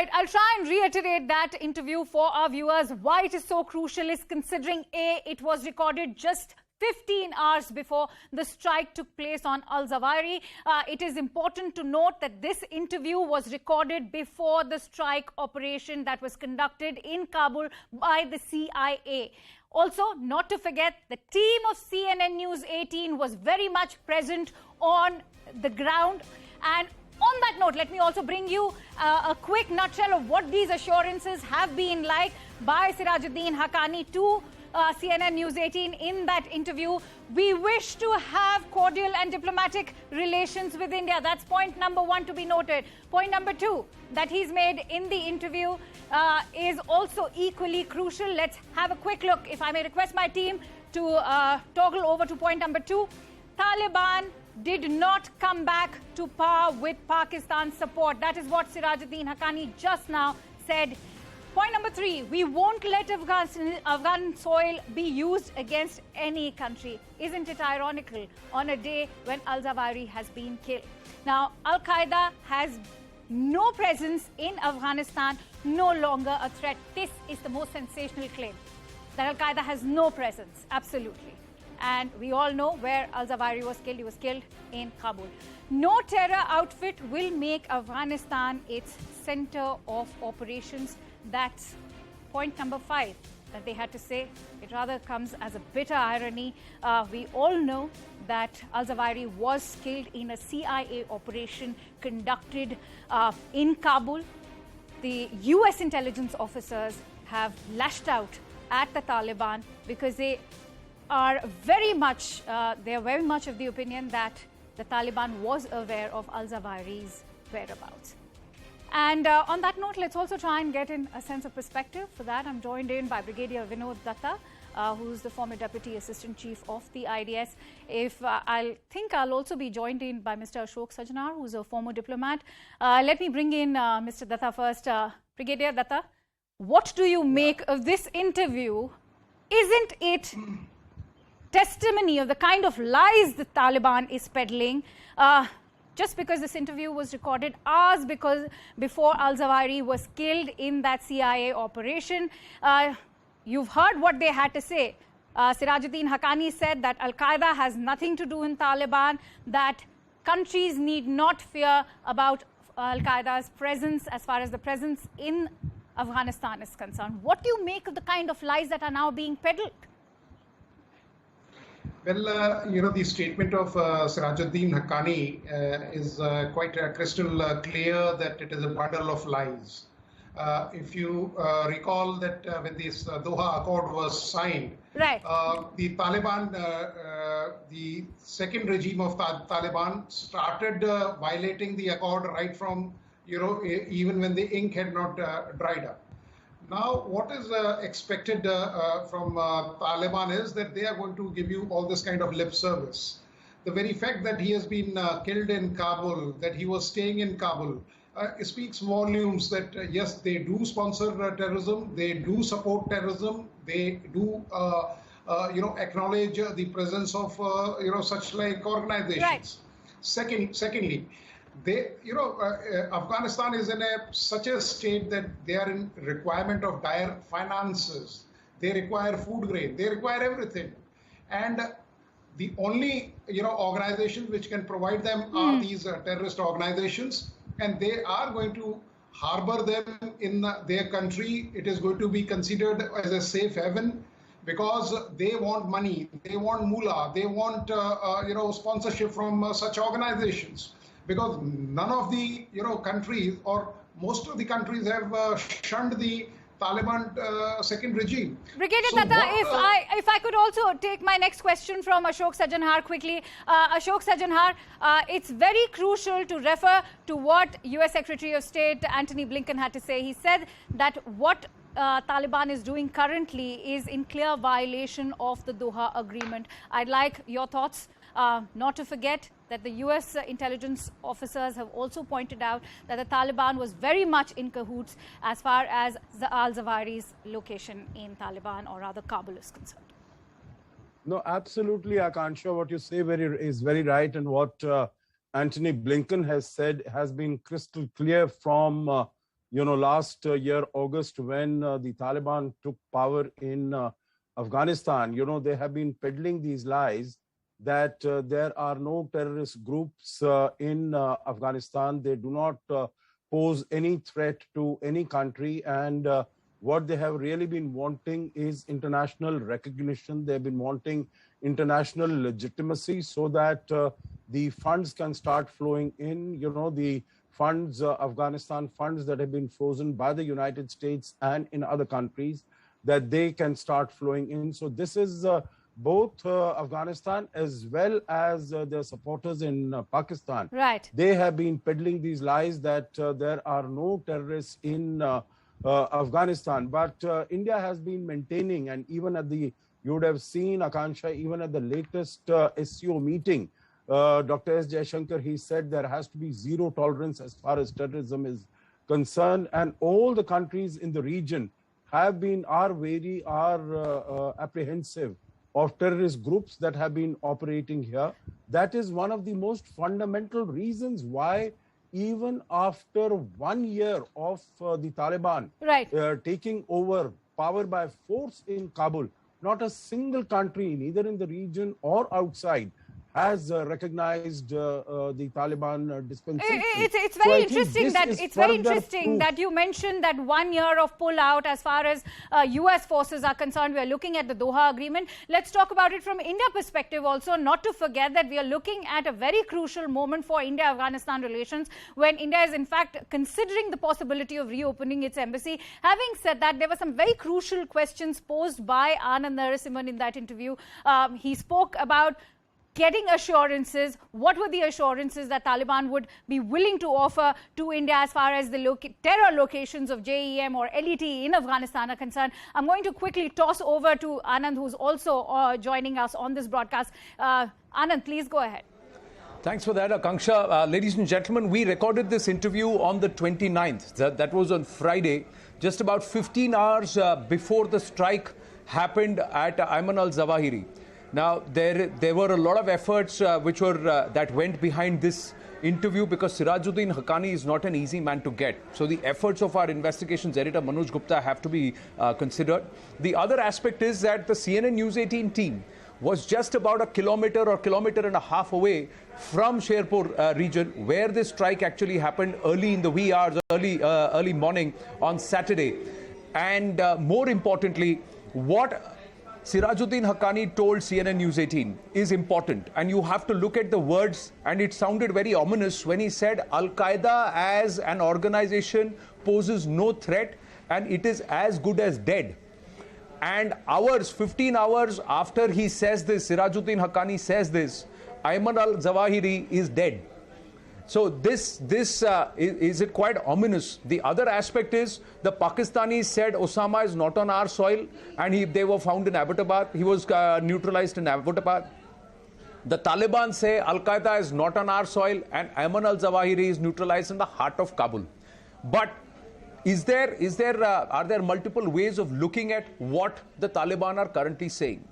right, I'll try and reiterate that interview for our viewers. Why it is so crucial is considering A, it was recorded just 15 hours before the strike took place on Al Zawahiri. It is important to note that this interview was recorded before the strike operation that was conducted in Kabul by the CIA. Also, not to forget, the team of CNN News 18 was very much present on the ground. And on that note, let me also bring you a quick nutshell of what these assurances have been like by Sirajuddin Haqqani to CNN News 18 in that interview. We wish to have cordial and diplomatic relations with India. That's point number one to be noted. Point number two that he's made in the interview is also equally crucial. Let's have a quick look. If I may request my team to toggle over to point number two. Taliban did not come back to power with Pakistan's support. That is what Sirajuddin Haqqani just now said. Point number three, we won't let Afghan soil be used against any country. Isn't it ironical on a day when Al Zawahiri has been killed? Now, Al-Qaeda has no presence in Afghanistan, no longer a threat. This is the most sensational claim, that Al-Qaeda has no presence, absolutely. And we all know where Al Zawahiri was killed. He was killed in Kabul. No terror outfit will make Afghanistan its center of operations. That's point number five that they had to say. It rather comes as a bitter irony. We all know that Al Zawahiri was killed in a CIA operation conducted in Kabul. The US intelligence officers have lashed out at the Taliban because they are very much of the opinion that the Taliban was aware of Al Zawahiri's whereabouts. And on that note, let's also try and get in a sense of perspective. For that, I'm joined in by Brigadier Vinod Datta, who's the former Deputy Assistant Chief of the IDS. I'll also be joined in by Mr. Ashok Sajjanar, who's a former diplomat. Let me bring in Mr. Datta first. Brigadier Datta, what do you make of this interview? Isn't it testimony of the kind of lies the Taliban is peddling? Just because this interview was recorded hours before Al Zawahiri was killed in that CIA operation, you've heard what they had to say. Sirajuddin Haqqani said that Al-Qaeda has nothing to do in Taliban, that countries need not fear about Al-Qaeda's presence as far as the presence in Afghanistan is concerned. What do you make of the kind of lies that are now being peddled? Well, the statement of Sirajuddin Haqqani is quite crystal clear that it is a bundle of lies. If you recall that when this Doha Accord was signed, right. The Taliban, the second regime of Taliban started violating the accord right from, even when the ink had not dried up. Now, what is expected from Taliban is that they are going to give you all this kind of lip service. The very fact that he has been killed in Kabul, that he was staying in Kabul, speaks volumes that, yes, they do sponsor terrorism, they do support terrorism, they do, acknowledge the presence of, such like organizations. Right. Secondly, Afghanistan is in such a state that they are in requirement of dire finances. They require food grain. They require everything. And the only, organizations which can provide them are these terrorist organizations. And they are going to harbor them in their country. It is going to be considered as a safe haven because they want money. They want moolah. They want, sponsorship from such organizations. Because none of the countries or most of the countries have shunned the Taliban second regime. Brigadier Datta, if I could also take my next question from Ashok Sajjanar quickly. Ashok Sajjanar, it's very crucial to refer to what US Secretary of State Antony Blinken had to say. He said that what Taliban is doing currently is in clear violation of the Doha Agreement. I'd like your thoughts. Not to forget that the US intelligence officers have also pointed out that the Taliban was very much in cahoots as far as Al Zawahiri's location in Taliban, or rather Kabul, is concerned. No, absolutely, Akansha. What you say is very right, and what Antony Blinken has said has been crystal clear from last year, August, when the Taliban took power in Afghanistan, they have been peddling these lies that there are no terrorist groups in Afghanistan. They do not pose any threat to any country. And what they have really been wanting is international recognition. They've been wanting international legitimacy so that the funds can start flowing in. The funds, Afghanistan funds that have been frozen by the United States and in other countries, that they can start flowing in. So this is both Afghanistan as well as their supporters in Pakistan. Right. They have been peddling these lies that there are no terrorists in Afghanistan. But India has been maintaining, and even you would have seen, Akansha, even at the latest SCO meeting, Dr. S. Jaishankar, he said there has to be zero tolerance as far as terrorism is concerned. And all the countries in the region are apprehensive of terrorist groups that have been operating here. That is one of the most fundamental reasons why, even after 1 year of the Taliban taking over power by force in Kabul, not a single country, neither in the region or outside, has recognized the Taliban dispensation. It's very interesting that you mentioned that 1 year of pull-out as far as US forces are concerned. We are looking at the Doha Agreement. Let's talk about it from India perspective also, not to forget that we are looking at a very crucial moment for India-Afghanistan relations, when India is in fact considering the possibility of reopening its embassy. Having said that, there were some very crucial questions posed by Anand Narasimhan in that interview. He spoke about getting assurances. What were the assurances that Taliban would be willing to offer to India as far as the terror locations of JEM or LET in Afghanistan are concerned? I'm going to quickly toss over to Anand, who's also joining us on this broadcast. Anand, please go ahead. Thanks for that, Akanksha. Ladies and gentlemen, we recorded this interview on the 29th. That was on Friday, just about 15 hours before the strike happened at Ayman al-Zawahiri. Now, there were a lot of efforts that went behind this interview, because Sirajuddin Haqqani is not an easy man to get. So the efforts of our investigations editor Manoj Gupta have to be considered. The other aspect is that the CNN News 18 team was just about a kilometer or kilometer and a half away from Sherpur region, where this strike actually happened early in the wee hours, early morning on Saturday. And more importantly, what Sirajuddin Haqqani told CNN News 18 is important, and you have to look at the words, and it sounded very ominous when he said Al-Qaeda as an organization poses no threat and it is as good as dead. And 15 hours after he says this, Sirajuddin Haqqani says this, Ayman al-Zawahiri is dead. So this is it quite ominous. The other aspect is the Pakistanis said Osama is not on our soil, and they were found in Abbottabad. He was neutralized in Abbottabad. The Taliban say Al-Qaeda is not on our soil, and Ayman al-Zawahiri is neutralized in the heart of Kabul. But are there multiple ways of looking at what the Taliban are currently saying?